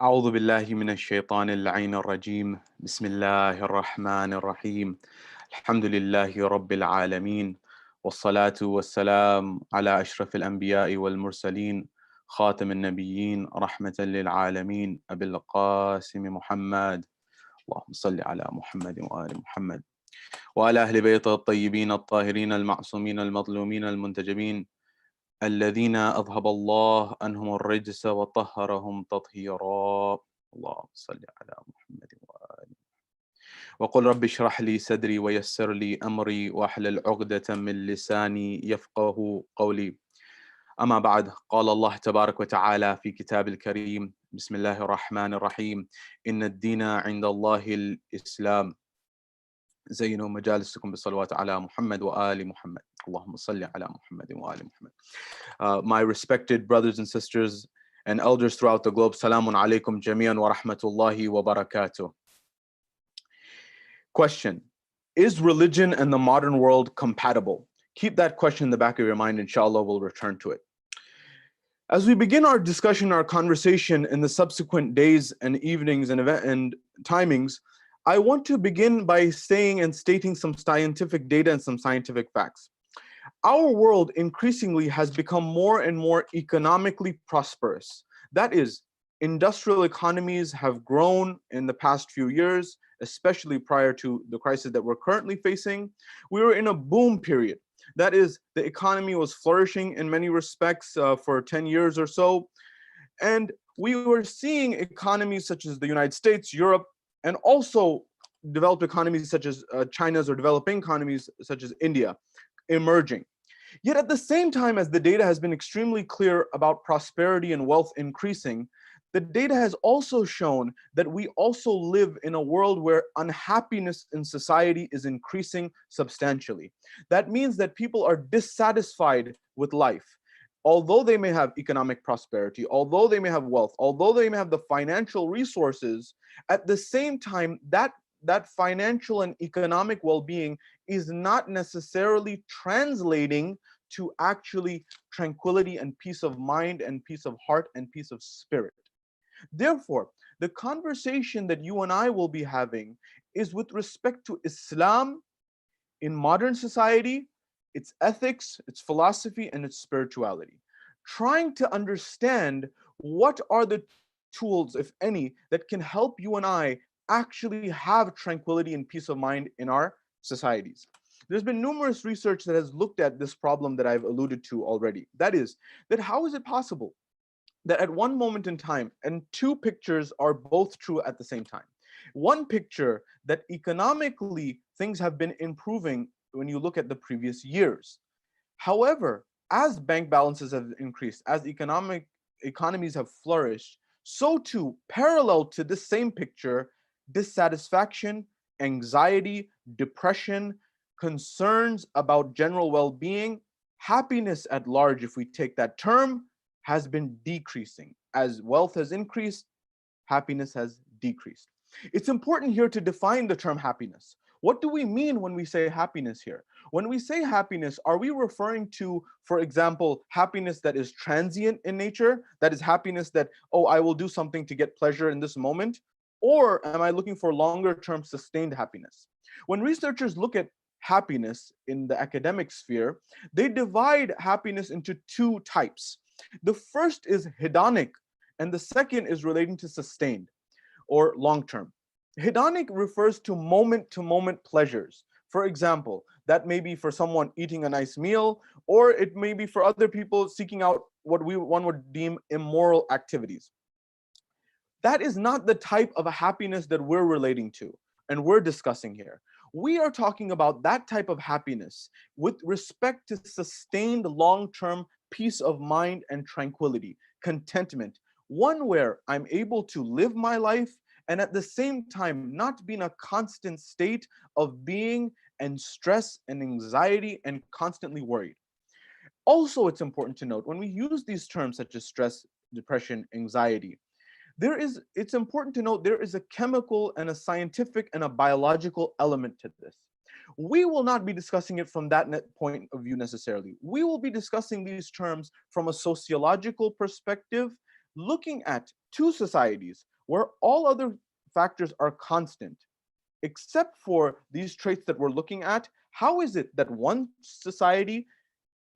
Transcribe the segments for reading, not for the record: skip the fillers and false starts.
أعوذ بالله من الشيطان اللعين الرجيم بسم الله الرحمن الرحيم الحمد لله رب العالمين والصلاة والسلام على أشرف الأنبياء والمرسلين خاتم النبيين رحمة للعالمين أبي القاسم محمد اللهم صل على محمد وآل محمد وعلى أهل بيته الطيبين الطاهرين المعصومين المظلومين المنتجبين الذين أذهب الله عنهم الرجس وطهرهم تطهيرا اللهم صل على محمد وآله وقل رب اشرح لي صدري ويسر لي أمري واحلل عقدة من لساني يفقه قولي أما بعد قال الله تبارك وتعالى في كتاب الكريم بسم الله الرحمن الرحيم إن الدين عند الله الإسلام زينوا مجالسكم بالصلوات على محمد وآل محمد اللهم صل على محمد وآل محمد. My respected brothers and sisters and elders throughout the globe, salamun alaikum jami'an wa rahmatullahi wa barakatuh. Question: is religion and the modern world compatible? Keep that question in the back of your mind, inshallah, we'll return to it. As we begin our discussion, our conversation in the subsequent days and evenings and timings, I want to begin by saying and stating some scientific data and some scientific facts. Our world increasingly has become more and more economically prosperous. That is, industrial economies have grown in the past few years, especially prior to the crisis that we're currently facing. We were in a boom period. That is, the economy was flourishing in many respects for 10 years or so. And we were seeing economies such as the United States, Europe, and also developed economies such as China's or developing economies such as India emerging. Yet at the same time as the data has been extremely clear about prosperity and wealth increasing, the data has also shown that we also live in a world where unhappiness in society is increasing substantially. That means that people are dissatisfied with life. Although they may have economic prosperity, although they may have wealth, although they may have the financial resources, at the same time, that financial and economic well-being is not necessarily translating to actually tranquility and peace of mind and peace of heart and peace of spirit. Therefore, the conversation that you and I will be having is with respect to Islam in modern society, its ethics, its philosophy, and its spirituality. Trying to understand what are the tools, if any, that can help you and I actually have tranquility and peace of mind in our societies. There's been numerous research that has looked at this problem that I've alluded to already. That is, that how is it possible that at one moment in time, and two pictures are both true at the same time. One picture that economically things have been improving when you look at the previous years. However, as bank balances have increased, as economies have flourished, so too, parallel to this same picture, dissatisfaction, anxiety, depression, concerns about general well-being, happiness at large, if we take that term, has been decreasing. As wealth has increased, happiness has decreased. It's important here to define the term happiness. What do we mean when we say happiness here? When we say happiness, are we referring to, for example, happiness that is transient in nature? That is happiness that, oh, I will do something to get pleasure in this moment? Or am I looking for longer term sustained happiness? When researchers look at happiness in the academic sphere, they divide happiness into two types. The first is hedonic, and the second is relating to sustained or long-term. Hedonic refers to moment-to-moment pleasures. For example, that may be for someone eating a nice meal, or it may be for other people seeking out what one would deem immoral activities. That is not the type of a happiness that we're relating to and we're discussing here. We are talking about that type of happiness with respect to sustained long-term peace of mind and tranquility, contentment, one where I'm able to live my life and at the same time not be in a constant state of being and stress and anxiety and constantly worried. Also, it's important to note when we use these terms such as stress, depression, anxiety, it's important to note there is a chemical and a scientific and a biological element to this. We will not be discussing it from that point of view necessarily. We will be discussing these terms from a sociological perspective, looking at two societies where all other factors are constant, except for these traits that we're looking at, how is it that one society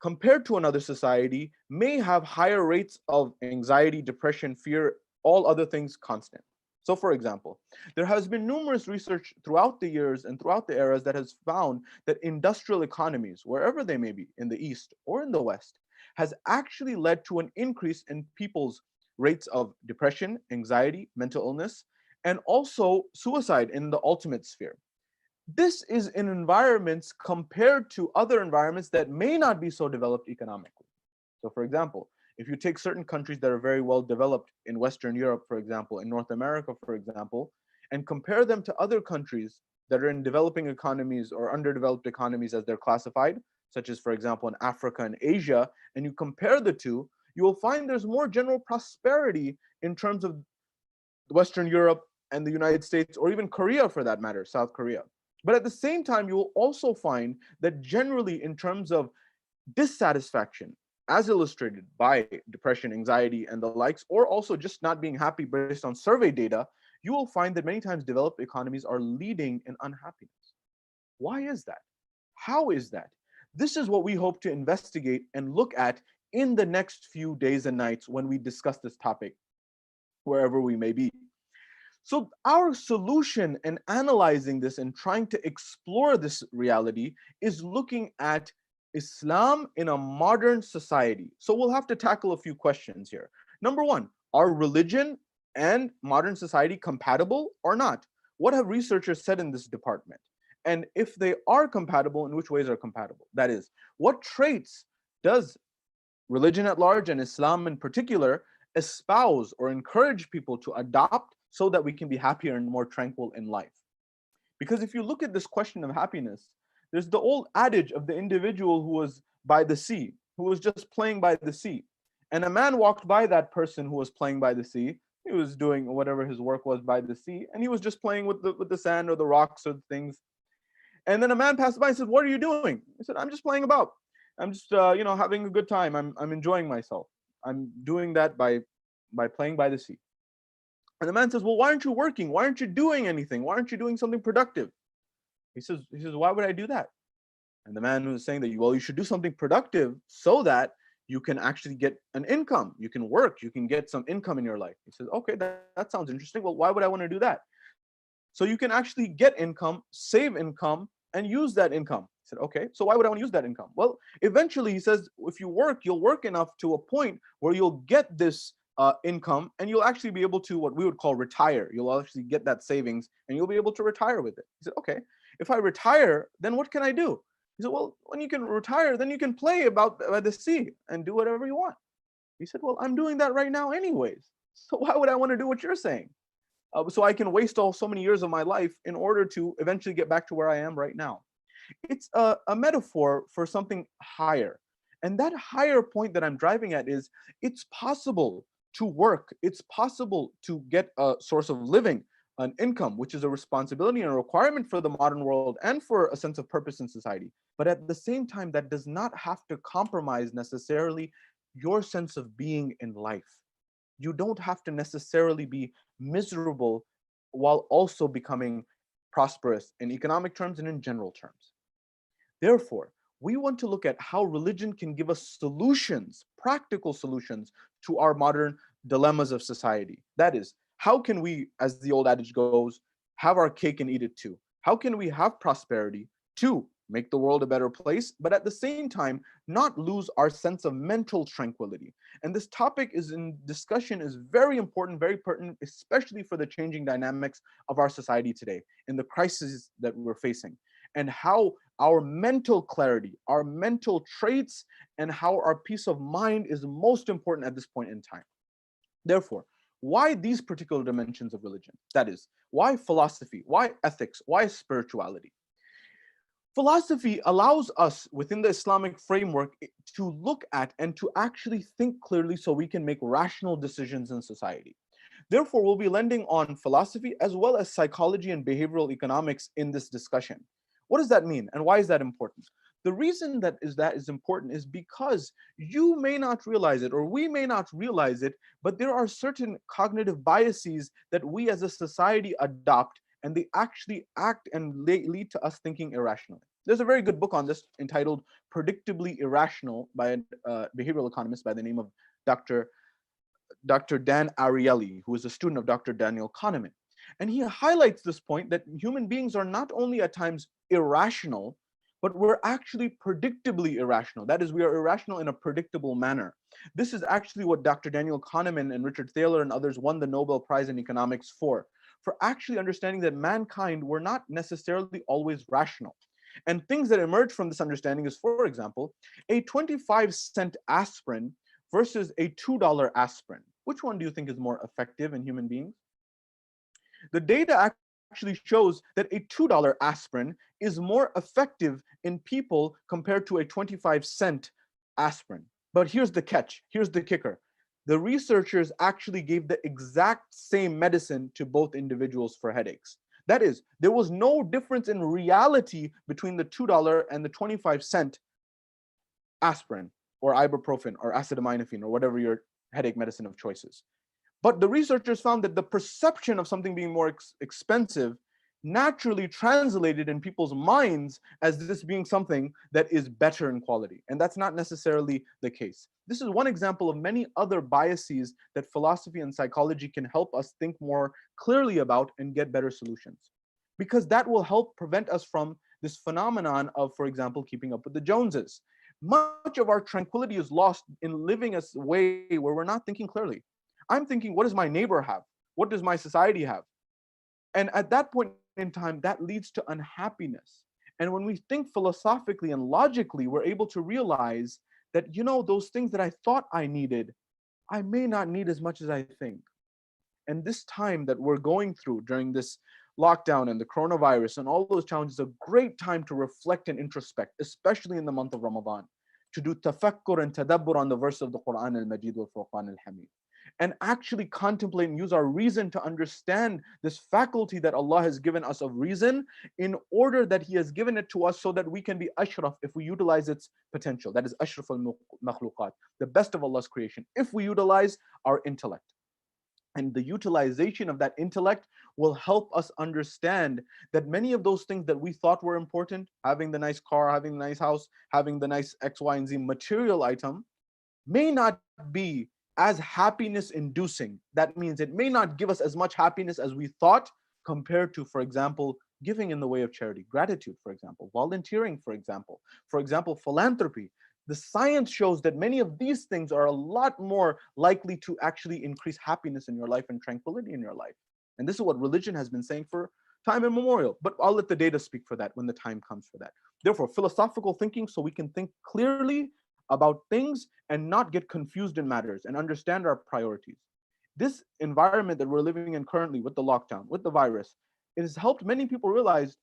compared to another society may have higher rates of anxiety, depression, fear, all other things constant? So, for example, there has been numerous research throughout the years and throughout the eras that has found that industrial economies, wherever they may be, in the East or in the West, has actually led to an increase in people's rates of depression, anxiety, mental illness, and also suicide in the ultimate sphere. This is in environments compared to other environments that may not be so developed economically. So, for example, if you take certain countries that are very well developed in Western Europe, for example, in North America, for example, and compare them to other countries that are in developing economies or underdeveloped economies as they're classified, such as, for example, in Africa and Asia, and you compare the two, you will find there's more general prosperity in terms of Western Europe and the United States, or even Korea for that matter, South Korea. But at the same time, you will also find that generally, in terms of dissatisfaction, as illustrated by depression, anxiety, and the likes, or also just not being happy based on survey data, you will find that many times developed economies are leading in unhappiness. Why is that? How is that? This is what we hope to investigate and look at in the next few days and nights when we discuss this topic, wherever we may be. So our solution in analyzing this and trying to explore this reality is looking at Islam in a modern society. So we'll have to tackle a few questions here. Number one, are religion and modern society compatible or not? What have researchers said in this department? And if they are compatible, in which ways are compatible? That is, what traits does religion at large and Islam in particular espouse or encourage people to adopt so that we can be happier and more tranquil in life? Because if you look at this question of happiness, there's the old adage of the individual who was by the sea, who was just playing by the sea. And a man walked by that person who was playing by the sea. He was doing whatever his work was by the sea, and he was just playing with the sand or the rocks or the things. And then a man passed by and said, "What are you doing?" He said, "I'm just playing about. I'm just having a good time. I'm enjoying myself. I'm doing that by playing by the sea." And the man says, "Well, why aren't you working? Why aren't you doing anything? Why aren't you doing something productive?" He says, "Why would I do that?" And the man was saying that, "Well, you should do something productive so that you can actually get an income. You can work, you can get some income in your life." He says, "Okay, that sounds interesting. Well, why would I want to do that?" So you can actually get income, save income, and use that income. He said, "Okay, so why would I want to use that income?" Well, eventually, he says, if you work, you'll work enough to a point where you'll get this income, and you'll actually be able to, what we would call, retire. You'll actually get that savings, and you'll be able to retire with it. He said, "Okay, if I retire, then what can I do?" He said, "Well, when you can retire, then you can play about by the sea and do whatever you want." He said, "Well, I'm doing that right now anyways. So why would I want to do what you're saying? So I can waste so many years of my life in order to eventually get back to where I am right now." It's a metaphor for something higher. And that higher point that I'm driving at is, it's possible to work. It's possible to get a source of living, an income, which is a responsibility and a requirement for the modern world and for a sense of purpose in society. But at the same time, that does not have to compromise necessarily your sense of being in life. You don't have to necessarily be miserable while also becoming prosperous in economic terms and in general terms. Therefore, we want to look at how religion can give us solutions, practical solutions to our modern dilemmas of society. That is, how can we, as the old adage goes, have our cake and eat it too? How can we have prosperity to make the world a better place, but at the same time, not lose our sense of mental tranquility? And this topic is in discussion, is very important, very pertinent, especially for the changing dynamics of our society today, in the crises that we're facing, and how our mental clarity, our mental traits, and how our peace of mind is most important at this point in time. Therefore, why these particular dimensions of religion? That is, why philosophy? Why ethics? Why spirituality? Philosophy allows us within the Islamic framework to look at and to actually think clearly so we can make rational decisions in society. Therefore, we'll be lending on philosophy as well as psychology and behavioral economics in this discussion. What does that mean and why is that important? The reason that is important is because you may not realize it, or we may not realize it, but there are certain cognitive biases that we as a society adopt, and they actually act and lead to us thinking irrationally. There's a very good book on this entitled Predictably Irrational by a behavioral economist by the name of Dr. Dan Ariely, who is a student of Dr. Daniel Kahneman. And he highlights this point that human beings are not only at times irrational, but we're actually predictably irrational. That is, we are irrational in a predictable manner. This is actually what Dr. Daniel Kahneman and Richard Thaler and others won the Nobel Prize in Economics for actually understanding that mankind were not necessarily always rational. And things that emerge from this understanding is, for example, a 25-cent aspirin versus a $2 aspirin. Which one do you think is more effective in human beings? The data actually shows that a $2 aspirin is more effective in people compared to a 25-cent aspirin. But here's the catch, here's the kicker. The researchers actually gave the exact same medicine to both individuals for headaches. That is, there was no difference in reality between the $2 and the 25-cent aspirin or ibuprofen or acetaminophen or whatever your headache medicine of choice is. But the researchers found that the perception of something being more expensive naturally translated in people's minds as this being something that is better in quality. And that's not necessarily the case. This is one example of many other biases that philosophy and psychology can help us think more clearly about and get better solutions. Because that will help prevent us from this phenomenon of, for example, keeping up with the Joneses. Much of our tranquility is lost in living a way where we're not thinking clearly. I'm thinking, what does my neighbor have? What does my society have? And at that point in time, that leads to unhappiness. And when we think philosophically and logically, we're able to realize that, those things that I thought I needed, I may not need as much as I think. And this time that we're going through during this lockdown and the coronavirus and all those challenges, a great time to reflect and introspect, especially in the month of Ramadan, to do tafakkur and tadabbur on the verse of the Quran al-Majid wal Furqan al-Hamid, and actually contemplate and use our reason to understand this faculty that Allah has given us of reason, in order that He has given it to us so that we can be ashraf if we utilize its potential. That is ashraf al-makhluqat, the best of Allah's creation, if we utilize our intellect. And the utilization of that intellect will help us understand that many of those things that we thought were important, having the nice car, having the nice house, having the nice X, Y, and Z material item, may not be as happiness inducing. That means it may not give us as much happiness as we thought, compared to, for example, giving in the way of charity, gratitude, for example, volunteering, for example, philanthropy. The science shows that many of these things are a lot more likely to actually increase happiness in your life and tranquility in your life. And this is what religion has been saying for time immemorial. But I'll let the data speak for that when the time comes for that. Therefore, philosophical thinking, so we can think clearly about things and not get confused in matters and understand our priorities. This environment that we're living in currently with the lockdown, with the virus, it has helped many people realize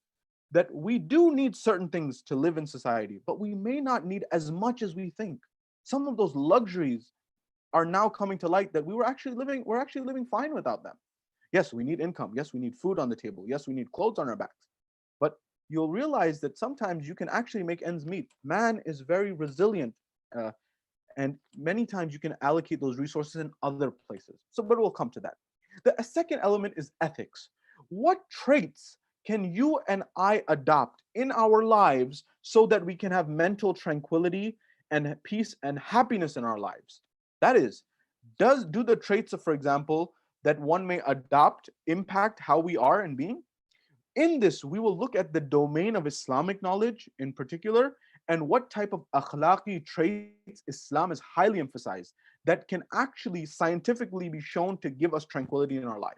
that we do need certain things to live in society, but we may not need as much as we think. Some of those luxuries are now coming to light that we're actually living fine without them. Yes, we need income. Yes, we need food on the table. Yes, we need clothes on our backs. But you'll realize that sometimes you can actually make ends meet. Man is very resilient. And many times you can allocate those resources in other places. But we'll come to that. The second element is ethics. What traits can you and I adopt in our lives so that we can have mental tranquility and peace and happiness in our lives? That is, do the traits of, for example, that one may adopt impact how we are in being? In this, we will look at the domain of Islamic knowledge in particular, and what type of akhlaqi traits Islam is highly emphasized that can actually scientifically be shown to give us tranquility in our life.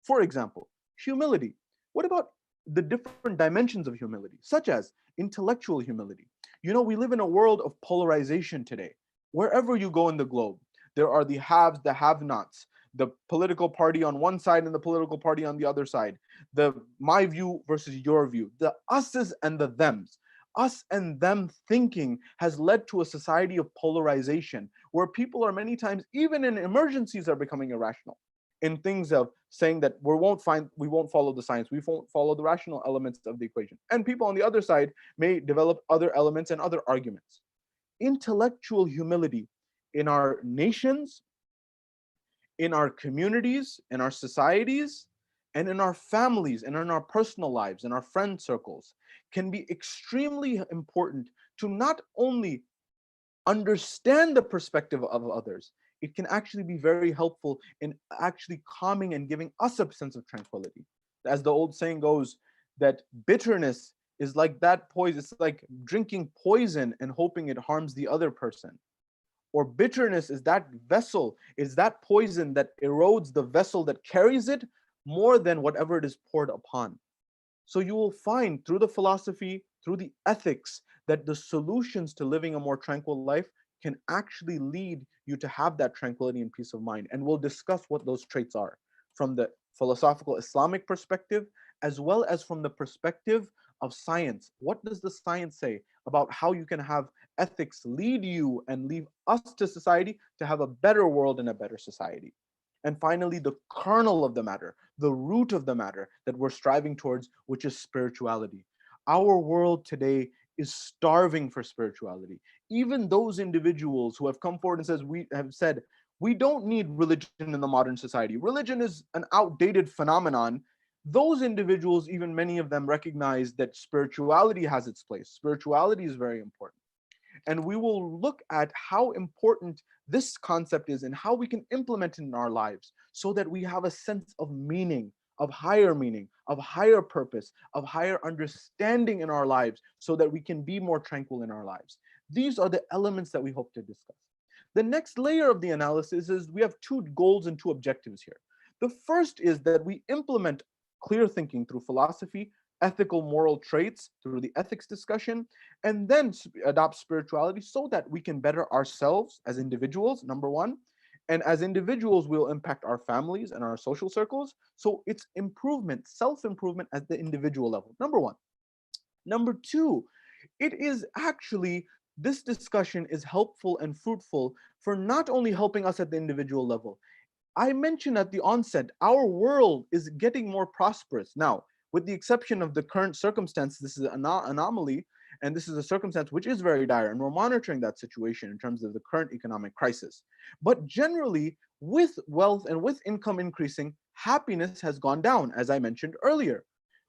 For example, humility. What about the different dimensions of humility, such as intellectual humility? We live in a world of polarization today. Wherever you go in the globe, there are the haves, the have-nots, the political party on one side and the political party on the other side, the my view versus your view, the us's and the them's. Us and them thinking has led to a society of polarization where people are many times, even in emergencies, are becoming irrational. in things of saying that we won't follow the science, we won't follow the rational elements of the equation. And people on the other side may develop other elements and other arguments. Intellectual humility in our nations, in our communities, in our societies, and in our families, and in our personal lives, in our friend circles, can be extremely important to not only understand the perspective of others, it can actually be very helpful in actually calming and giving us a sense of tranquility. As the old saying goes, that bitterness is like that poison, it's like drinking poison and hoping it harms the other person. Or bitterness is that vessel, is that poison that erodes the vessel that carries it more than whatever it is poured upon. So you will find through the philosophy, through the ethics, that the solutions to living a more tranquil life can actually lead you to have that tranquility and peace of mind. And we'll discuss what those traits are from the philosophical Islamic perspective, as well as from the perspective of science. What does the science say about how you can have ethics lead you and leave us to society to have a better world and a better society? And finally, the kernel of the matter, the root of the matter that we're striving towards, which is spirituality. Our world today is starving for spirituality. Even those individuals who have come forward and said, we don't need religion in the modern society. Religion is an outdated phenomenon. Those individuals, even many of them, recognize that spirituality has its place. Spirituality is very important. And we will look at how important this concept is and how we can implement it in our lives so that we have a sense of meaning, of higher purpose, of higher understanding in our lives so that we can be more tranquil in our lives. These are the elements that we hope to discuss. The next layer of the analysis is we have two goals and two objectives here. The first is that we implement clear thinking through philosophy, ethical moral traits through the ethics discussion, and then adopt spirituality so that we can better ourselves as individuals, number one. And as individuals, we'll impact our families and our social circles. So it's improvement, self-improvement at the individual level, number one. Number two, it is actually, this discussion is helpful and fruitful for not only helping us at the individual level. I mentioned at the onset, our world is getting more prosperous. Now, with the exception of the current circumstance, this is an anomaly, and this is a circumstance which is very dire, and we're monitoring that situation in terms of the current economic crisis. But generally, with wealth and with income increasing, happiness has gone down, as I mentioned earlier.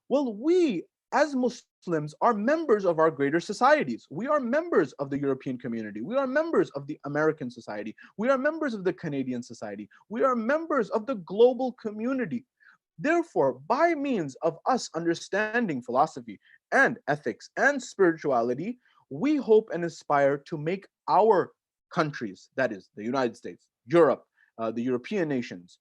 Well, we as Muslims are members of our greater societies. We are members of the European community. We are members of the American society. We are members of the Canadian society. We are members of the global community. Therefore, by means of us understanding philosophy and ethics and spirituality, we hope and aspire to make our countries, that is, the United States, Europe, the European nations,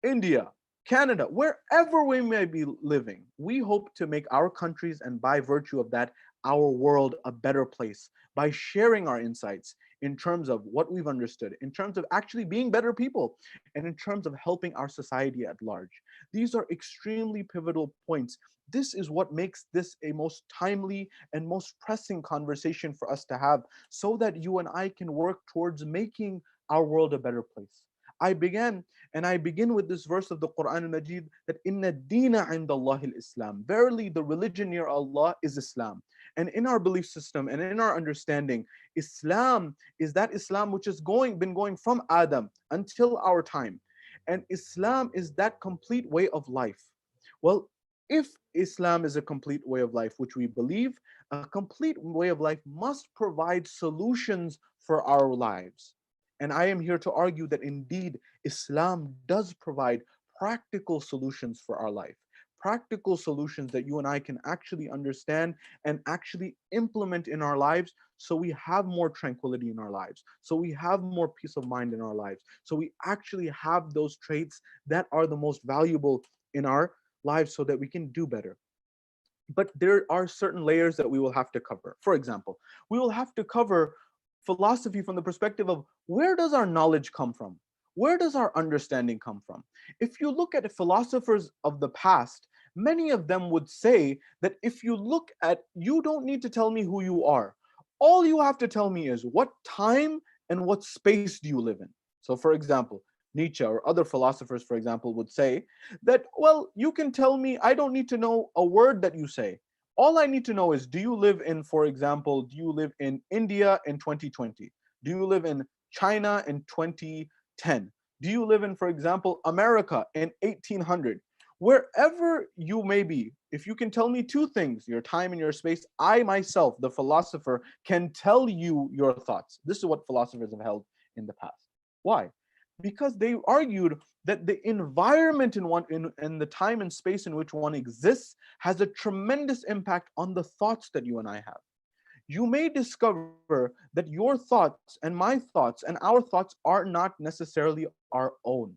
India, Canada, wherever we may be living, we hope to make our countries, and by virtue of that, our world, a better place by sharing our insights in terms of what we've understood, in terms of actually being better people, and in terms of helping our society at large. These are extremely pivotal points. This is what makes this a most timely and most pressing conversation for us to have so that you and I can work towards making our world a better place. I begin with this verse of the Quran al-Majid that inna deena indallahi al-Islam. Verily, the religion near Allah is Islam. And in our belief system and in our understanding, Islam is that Islam which has been going from Adam until our time. And Islam is that complete way of life. Well, if Islam is a complete way of life, which we believe, a complete way of life must provide solutions for our lives. And I am here to argue that indeed Islam does provide practical solutions for our life, practical solutions that you and I can actually understand and actually implement in our lives so we have more tranquility in our lives, so we have more peace of mind in our lives, so we actually have those traits that are the most valuable in our lives so that we can do better. But there are certain layers that we will have to cover. For example, we will have to cover philosophy from the perspective of where does our knowledge come from? Where does our understanding come from? If you look at philosophers of the past, many of them would say that if you look at, you don't need to tell me who you are. All you have to tell me is what time and what space do you live in? So for example, Nietzsche or other philosophers, for example, would say that, well, you can tell me, I don't need to know a word that you say. All I need to know is, do you live in, for example, do you live in India in 2020? Do you live in China in 2010? Do you live in, for example, America in 1800? Wherever you may be, if you can tell me two things, your time and your space, I myself, the philosopher, can tell you your thoughts. This is what philosophers have held in the past. Why? Because they argued that the environment in the time and space in which one exists has a tremendous impact on the thoughts that you and I have. You may discover that your thoughts and my thoughts and our thoughts are not necessarily our own.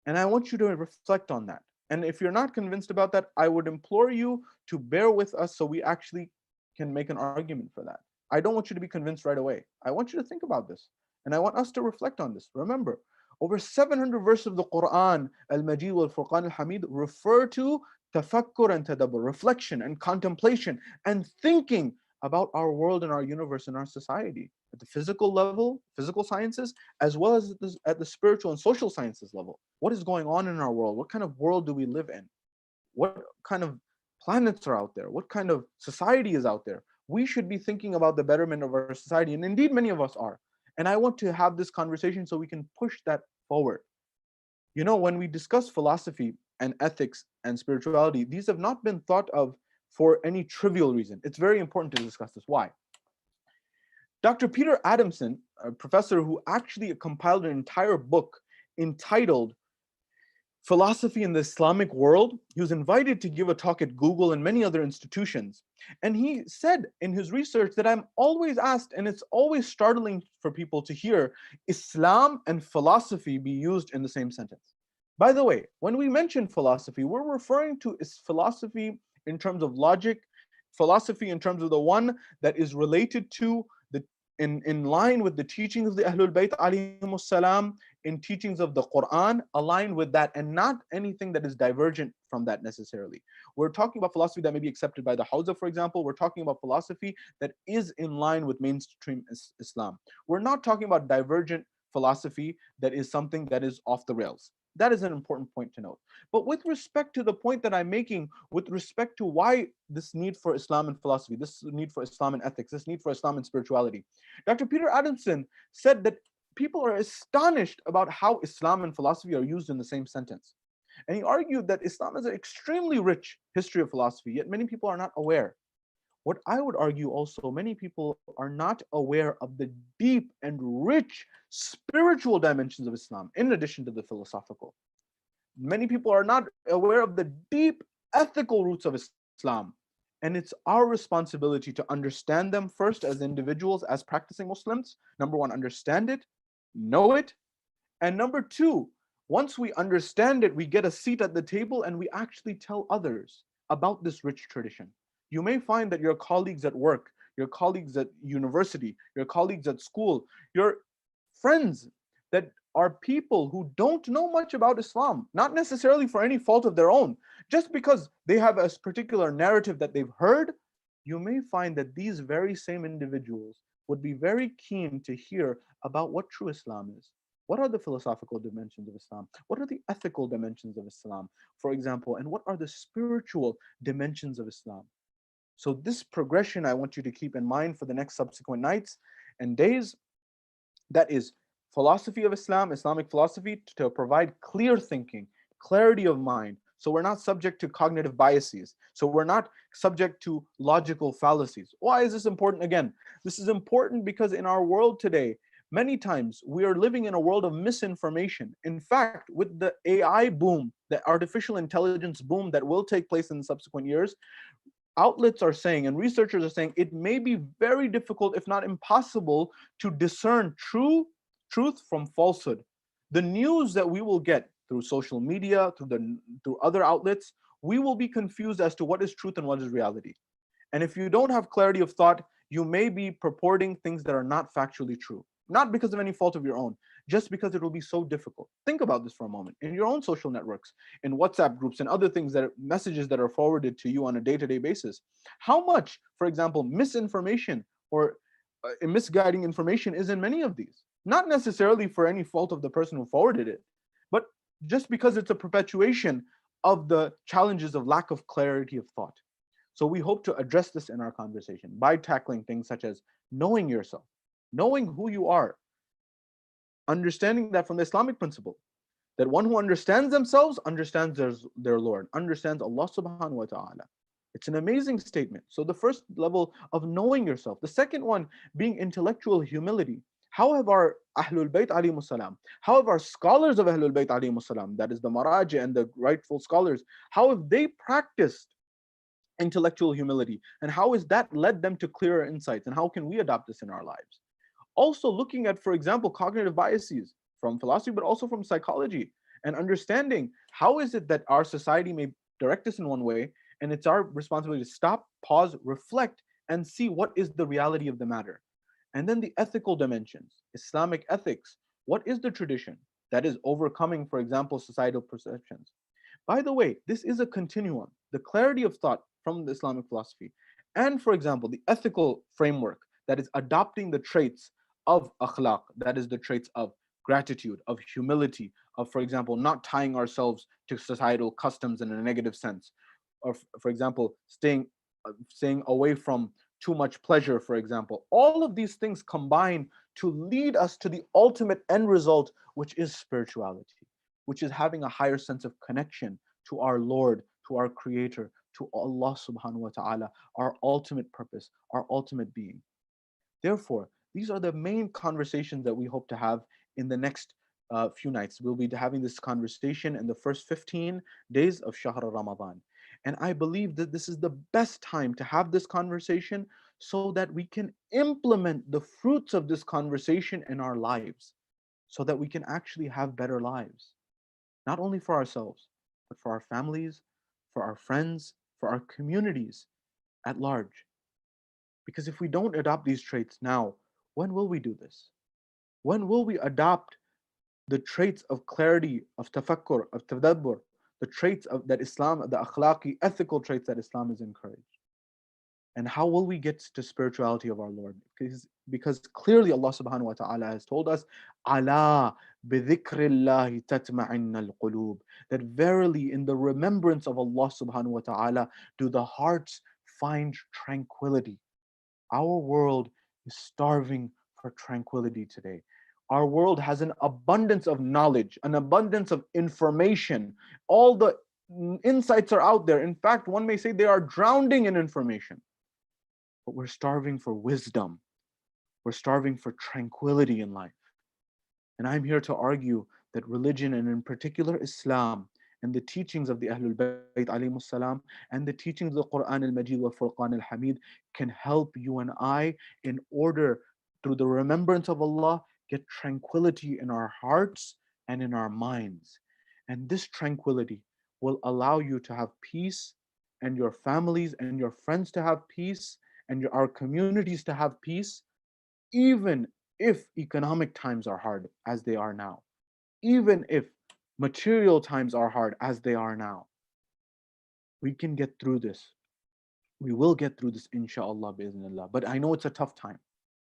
And I want you to reflect on that. And if you're not convinced about that, I would implore you to bear with us so we actually can make an argument for that. I don't want you to be convinced right away. I want you to think about this. And I want us to reflect on this. Remember, over 700 verses of the Quran, Al-Majid wal Furqan al-Hamid, refer to tafakkur and tadabbur, reflection and contemplation and thinking about our world and our universe and our society at the physical level, physical sciences, as well as at the spiritual and social sciences level. What is going on in our world? What kind of world do we live in? What kind of planets are out there? What kind of society is out there? We should be thinking about the betterment of our society, and indeed many of us are. And I want to have this conversation so we can push that forward. You know, when we discuss philosophy and ethics and spirituality, these have not been thought of for any trivial reason. It's very important to discuss this. Why? Dr. Peter Adamson, a professor who actually compiled an entire book entitled Philosophy in the Islamic World, he was invited to give a talk at Google and many other institutions. And he said in his research that I'm always asked, and it's always startling for people to hear Islam and philosophy be used in the same sentence. By the way, when we mention philosophy, we're referring to philosophy in terms of logic, philosophy in terms of the one that is related to the in line with the teachings of the Ahlul Bayt alayhimus salam, in teachings of the Quran, aligned with that, and not anything that is divergent from that necessarily. We're talking about philosophy that may be accepted by the Hausa, for example. We're talking about philosophy that is in line with mainstream Islam. We're not talking about divergent philosophy that is something that is off the rails. That is an important point to note. But with respect to the point that I'm making, with respect to why this need for Islam and philosophy, this need for Islam and ethics, this need for Islam and spirituality, Dr. Peter Adamson said that people are astonished about how Islam and philosophy are used in the same sentence. And he argued that Islam has an extremely rich history of philosophy, yet many people are not aware. What I would argue also, many people are not aware of the deep and rich spiritual dimensions of Islam, in addition to the philosophical. Many people are not aware of the deep ethical roots of Islam. And it's our responsibility to understand them first as individuals, as practicing Muslims. Number one, understand it, know it. And number two, once we understand it, we get a seat at the table and we actually tell others about this rich tradition. You may find that your colleagues at work, your colleagues at university, your colleagues at school, your friends that are people who don't know much about Islam, not necessarily for any fault of their own, just because they have a particular narrative that they've heard, you may find that these very same individuals would be very keen to hear about what true Islam is. What are the philosophical dimensions of Islam? What are the ethical dimensions of Islam, for example? And what are the spiritual dimensions of Islam? So this progression I want you to keep in mind for the next subsequent nights and days. That is philosophy of Islam, Islamic philosophy, to provide clear thinking, clarity of mind. So we're not subject to cognitive biases. So we're not subject to logical fallacies. Why is this important? Again, this is important because in our world today, many times we are living in a world of misinformation. In fact, with the AI boom, the artificial intelligence boom that will take place in the subsequent years, outlets are saying and researchers are saying it may be very difficult, if not impossible, to discern truth from falsehood. The news that we will get through social media, through other outlets, we will be confused as to what is truth and what is reality. And if you don't have clarity of thought, you may be purporting things that are not factually true. Not because of any fault of your own, just because it will be so difficult. Think about this for a moment. In your own social networks, in WhatsApp groups and other things, messages that are forwarded to you on a day-to-day basis, how much, for example, misinformation or misguiding information is in many of these? not necessarily for any fault of the person who forwarded it, but just because it's a perpetuation of the challenges of lack of clarity of thought. So we hope to address this in our conversation by tackling things such as knowing yourself, knowing who you are, understanding that from the Islamic principle, that one who understands themselves understands their Lord, understands Allah subhanahu wa ta'ala. It's an amazing statement. So the first level of knowing yourself. The second one being intellectual humility. How have our Ahlul Bayt alayhimus salam, how have our scholars of Ahlul Bayt alayhimus salam, that is the Maraji and the rightful scholars, how have they practiced intellectual humility? And how has that led them to clearer insights? And how can we adopt this in our lives? Also looking at, for example, cognitive biases from philosophy, but also from psychology, and understanding how is it that our society may direct us in one way, and it's our responsibility to stop, pause, reflect, and see what is the reality of the matter. And then the ethical dimensions, Islamic ethics. What is the tradition that is overcoming, for example, societal perceptions? By the way, this is a continuum. The clarity of thought from the Islamic philosophy, and for example, the ethical framework that is adopting the traits of akhlaq, that is the traits of gratitude, of humility, of, for example, not tying ourselves to societal customs in a negative sense, or, for example, staying away from too much pleasure, for example. All of these things combine to lead us to the ultimate end result, which is spirituality, which is having a higher sense of connection to our Lord, to our Creator, to Allah subhanahu wa ta'ala, our ultimate purpose, our ultimate being. Therefore, these are the main conversations that we hope to have in the next few nights. We'll be having this conversation in the first 15 days of Shahr Ramadan. And I believe that this is the best time to have this conversation so that we can implement the fruits of this conversation in our lives, so that we can actually have better lives, not only for ourselves, but for our families, for our friends, for our communities at large. Because if we don't adopt these traits now, when will we do this? When will we adopt the traits of clarity, of tafakkur, of tadabbur, the traits of that Islam, the akhlaqi, ethical traits that Islam is encouraged? And how will we get to spirituality of our Lord? Because clearly Allah subhanahu wa ta'ala has told us, Ala bidhikrillahi tatma'inna al-qulub, that verily in the remembrance of Allah subhanahu wa ta'ala do the hearts find tranquility. Our world is starving for tranquility today. Our world has an abundance of knowledge, an abundance of information. All the insights are out there. In fact, one may say they are drowning in information. But we're starving for wisdom. We're starving for tranquility in life. And I'm here to argue that religion, and in particular Islam, and the teachings of the Ahlul Bayt alayhimus salam, and the teachings of the Quran al-Majid wa Furqan al-Hamid can help you and I in order, through the remembrance of Allah, get tranquility in our hearts and in our minds. And this tranquility will allow you to have peace, and your families and your friends to have peace, and our communities to have peace, even if economic times are hard as they are now, even if material times are hard as they are now. We can get through this. We will get through this, inshallah, bi'idhnillah. But I know it's a tough time.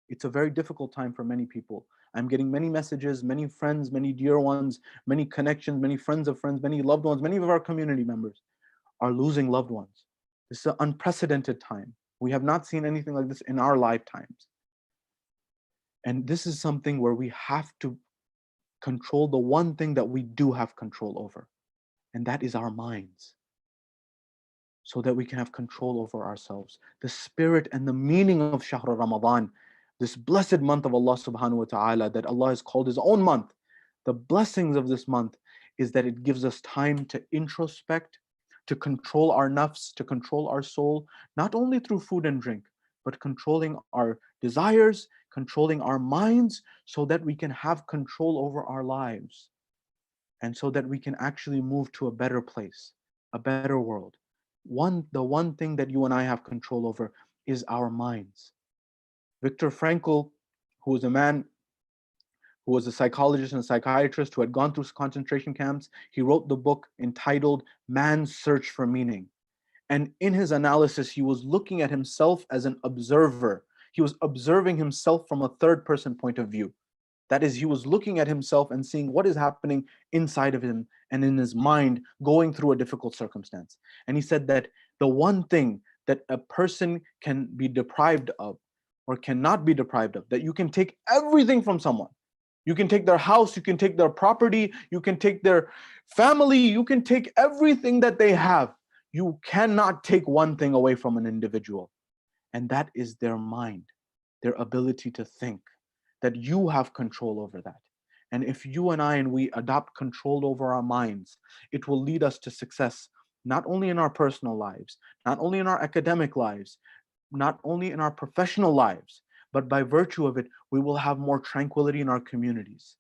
It's a very difficult time for many people. I'm getting many messages, many friends, many dear ones, many connections, many friends of friends, many loved ones, many of our community members are losing loved ones. This is an unprecedented time. We have not seen anything like this in our lifetimes. And this is something where we have to control the one thing that we do have control over, and that is our minds, so that we can have control over ourselves. The spirit and the meaning of Shahr Ramadan, this blessed month of Allah subhanahu wa ta'ala that Allah has called His own month, the blessings of this month is that it gives us time to introspect, to control our nafs, to control our soul, not only through food and drink, but controlling our desires, controlling our minds, so that we can have control over our lives, and so that we can actually move to a better place, a better world. The one thing that you and I have control over is our minds. Viktor Frankl, who was a man who was a psychologist and a psychiatrist who had gone through concentration camps, he wrote the book entitled Man's Search for Meaning. And in his analysis, he was looking at himself as an observer. He was observing himself from a third person point of view. That is, he was looking at himself and seeing what is happening inside of him and in his mind going through a difficult circumstance. And he said that the one thing that a person can be deprived of or cannot be deprived of, that you can take everything from someone. You can take their house, you can take their property, you can take their family, you can take everything that they have. You cannot take one thing away from an individual, and that is their mind, their ability to think, that you have control over that. And if you and I and we adopt control over our minds, it will lead us to success, not only in our personal lives, not only in our academic lives, not only in our professional lives, but by virtue of it, we will have more tranquility in our communities,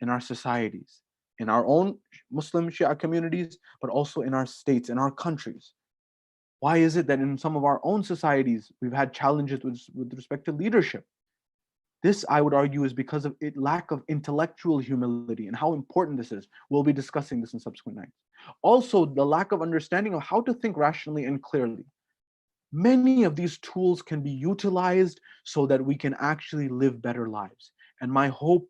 in our societies, in our own Muslim Shia communities, but also in our states, in our countries. Why is it that in some of our own societies, we've had challenges with respect to leadership? This, I would argue, is because of it lack of intellectual humility and how important this is. We'll be discussing this in subsequent nights. Also, the lack of understanding of how to think rationally and clearly. Many of these tools can be utilized so that we can actually live better lives. And my hope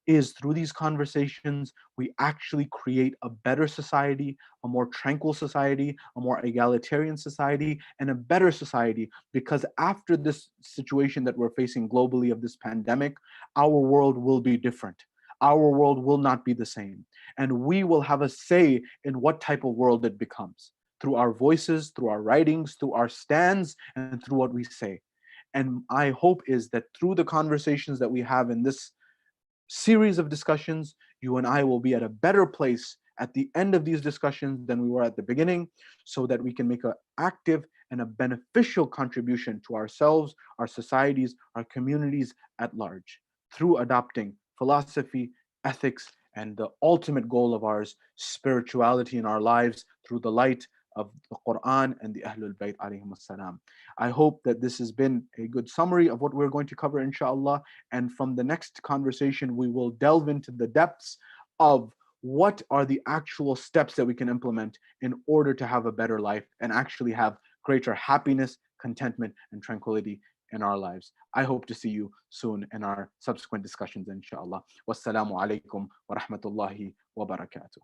is through these conversations, we actually create a better society, a more tranquil society, a more egalitarian society, and a better society. Because after this situation that we're facing globally of this pandemic, our world will be different. Our world will not be the same. And we will have a say in what type of world it becomes through our voices, through our writings, through our stands, and through what we say. And my hope is that through the conversations that we have in this series of discussions, you and I will be at a better place at the end of these discussions than we were at the beginning, so that we can make an active and a beneficial contribution to ourselves, our societies, our communities at large, through adopting philosophy, ethics, and the ultimate goal of ours, spirituality in our lives through the light of the Quran and the Ahlul Bayt alayhim as-salam. I hope that this has been a good summary of what we're going to cover, inshallah. And from the next conversation, we will delve into the depths of what are the actual steps that we can implement in order to have a better life and actually have greater happiness, contentment, and tranquility in our lives. I hope to see you soon in our subsequent discussions, inshallah. Wassalamu alaikum wa rahmatullahi wa barakatuh.